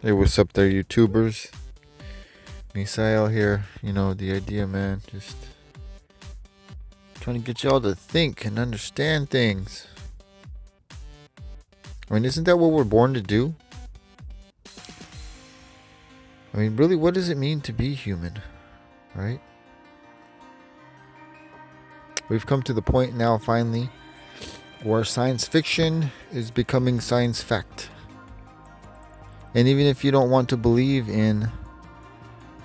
Hey, what's up there, YouTubers? Misael here. You know, the idea, man. Just trying to get y'all to think and understand things. I mean, isn't that what we're born to do? I mean, really, what does it mean to be human, right? We've come to the point now, finally, where science fiction is becoming science fact. And even if you don't want to believe in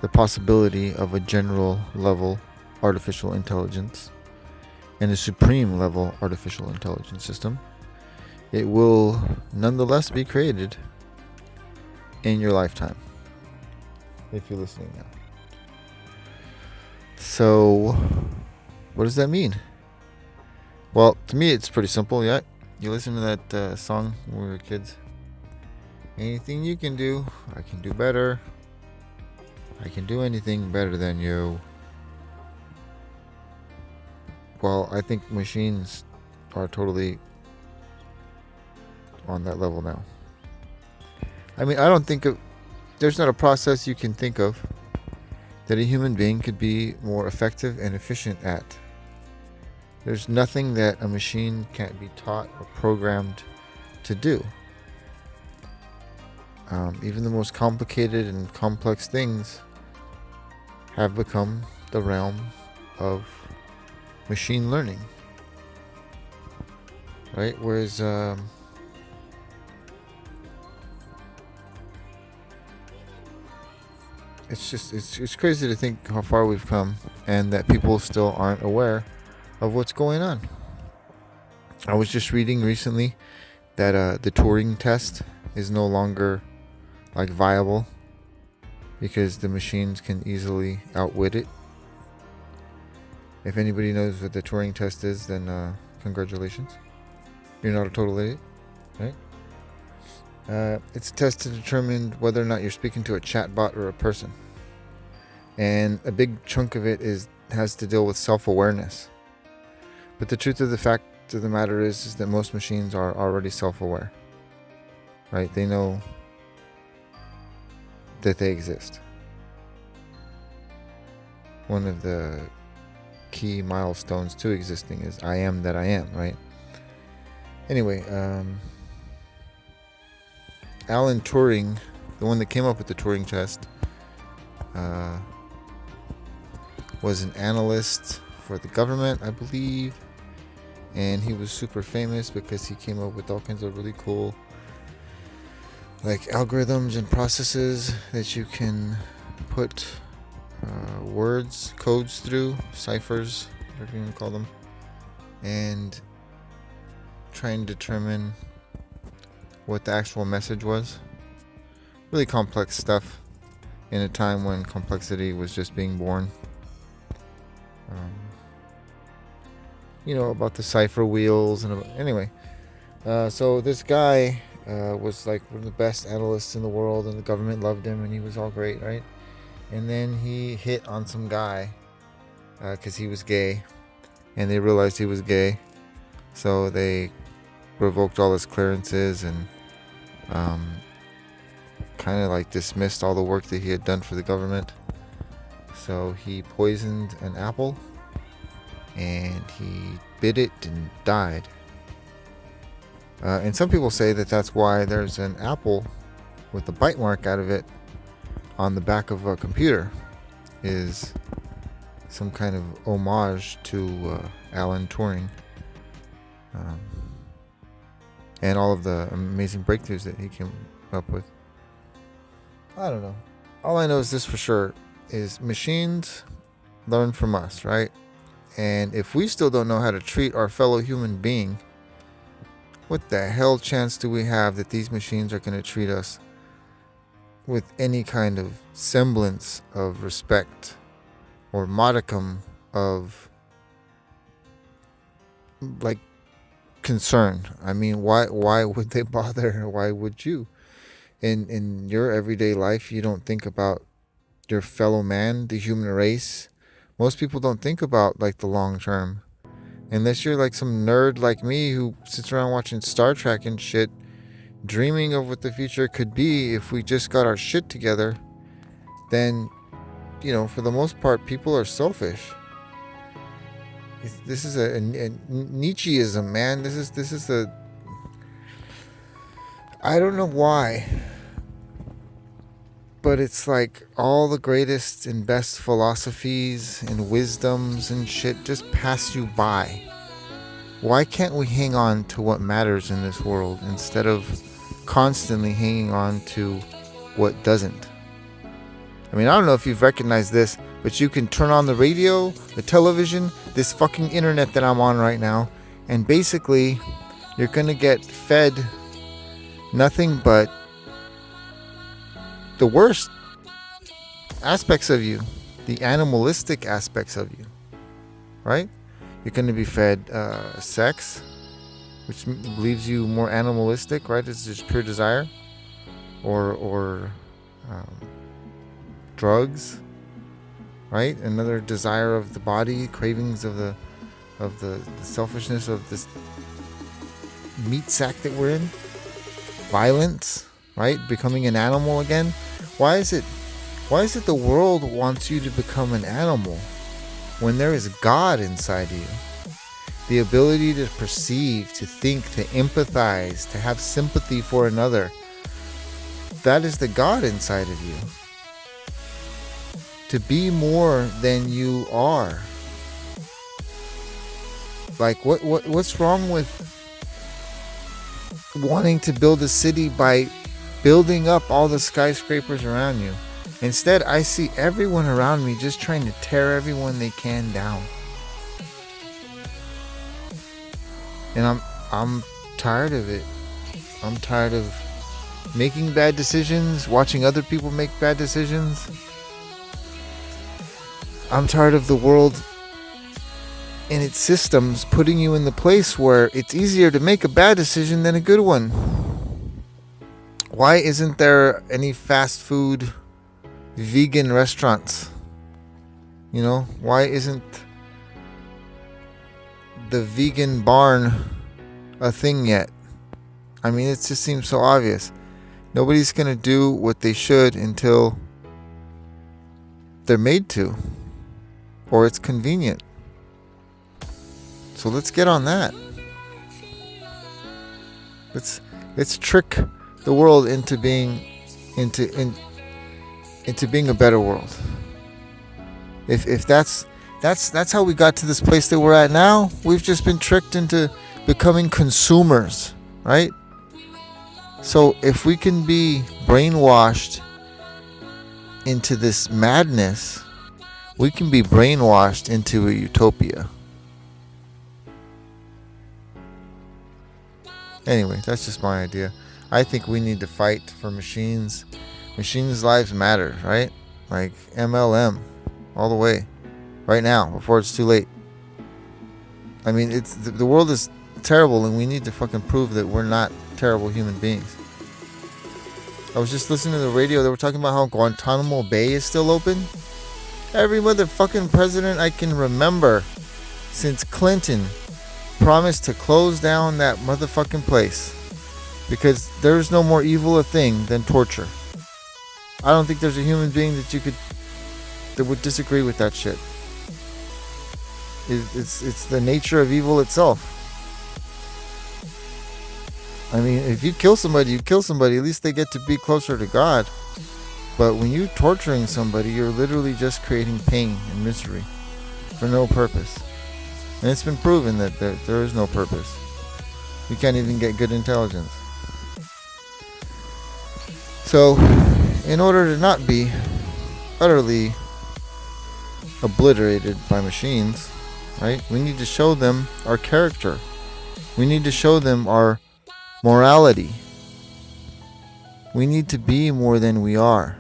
the possibility of a general level artificial intelligence and a supreme level artificial intelligence system, it will nonetheless be created in your lifetime, if you're listening now. So, what does that mean? Well, to me, it's pretty simple. Yeah, you listen to that song when we were kids. Anything you can do, I can do better. I can do anything better than you. Well, I think machines are totally on that level now. I mean, I don't think there's not a process you can think of that a human being could be more effective and efficient at. There's nothing that a machine can't be taught or programmed to do. Even the most complicated and complex things have become the realm of machine learning, right? Whereas it's crazy to think how far we've come and that people still aren't aware of what's going on. I was just reading recently that the Turing test is no longer like viable because the machines can easily outwit it. If anybody knows what the Turing test is, then congratulations. You're not a total idiot, right? It's a test to determine whether or not you're speaking to a chatbot or a person. And a big chunk of it has to deal with self-awareness. But the truth of the fact of the matter is that most machines are already self-aware, right? They know that they exist. One of the key milestones to existing is I am that I am, right? Anyway, Alan Turing, the one that came up with the Turing test, was an analyst for the government, I believe, and he was super famous because he came up with all kinds of really cool like algorithms and processes that you can put words, codes through, ciphers, whatever you want to call them, and try and determine what the actual message was. Really complex stuff in a time when complexity was just being born. About the cipher wheels and anyway. So this guy was like one of the best analysts in the world, and the government loved him, and he was all great, right? And then he hit on some guy because he was gay, and they realized he was gay, so they revoked all his clearances and kind of like dismissed all the work that he had done for the government. So he poisoned an apple, and he bit it and died. And some people say that that's why there's an apple with a bite mark out of it on the back of a computer, is some kind of homage to Alan Turing and all of the amazing breakthroughs that he came up with. I don't know. All I know is this for sure, is machines learn from us, right? And if we still don't know how to treat our fellow human being, what the hell chance do we have that these machines are going to treat us with any kind of semblance of respect or modicum of like concern? I mean, why would they bother? Why would you? In your everyday life, you don't think about your fellow man, the human race. Most people don't think about like the long term. Unless you're like some nerd like me who sits around watching Star Trek and shit, dreaming of what the future could be if we just got our shit together, then, for the most part, people are selfish. This is a Nietzscheism, man. This is a. I don't know why, but it's like all the greatest and best philosophies and wisdoms and shit just pass you by. Why can't we hang on to what matters in this world instead of constantly hanging on to what doesn't? I mean, I don't know if you've recognized this, but you can turn on the radio, the television, this fucking internet that I'm on right now, and basically you're gonna get fed nothing but the worst aspects of you, the animalistic aspects of you, right? You're going to be fed sex, which leaves you more animalistic, right? It's just pure desire, or drugs, right? Another desire of the body, cravings of the selfishness of this meat sack that we're in. Violence, right? Becoming an animal again. Why is it the world wants you to become an animal when there is God inside you? The ability to perceive, to think, to empathize, to have sympathy for another. That is the God inside of you. To be more than you are. Like what's wrong with wanting to build a city by building up all the skyscrapers around you? Instead, I see everyone around me just trying to tear everyone they can down. And I'm tired of it. I'm tired of making bad decisions, watching other people make bad decisions. I'm tired of the world and its systems putting you in the place where it's easier to make a bad decision than a good one. Why isn't there any fast food vegan restaurants? Why isn't the vegan barn a thing yet? I mean, it just seems so obvious. Nobody's gonna do what they should until they're made to, or it's convenient. So let's get on that. Let's trick the world into being being a better world. If that's how we got to this place that we're at now, we've just been tricked into becoming consumers, right? So if we can be brainwashed into this madness, we can be brainwashed into a utopia. Anyway, that's just my idea. I think we need to fight for machines. Machines' lives matter, right? Like MLM, all the way, right now, before it's too late. I mean, it's the world is terrible, and we need to fucking prove that we're not terrible human beings. I was just listening to the radio. They were talking about how Guantanamo Bay is still open. Every motherfucking president I can remember since Clinton promised to close down that motherfucking place, because there's no more evil a thing than torture. I don't think there's a human being that would disagree with that shit. It's the nature of evil itself. I mean, if you kill somebody, you kill somebody. At least they get to be closer to God. But when you're torturing somebody, you're literally just creating pain and misery for no purpose. And it's been proven that there is no purpose. You can't even get good intelligence. So, in order to not be utterly obliterated by machines, right? We need to show them our character. We need to show them our morality. We need to be more than we are.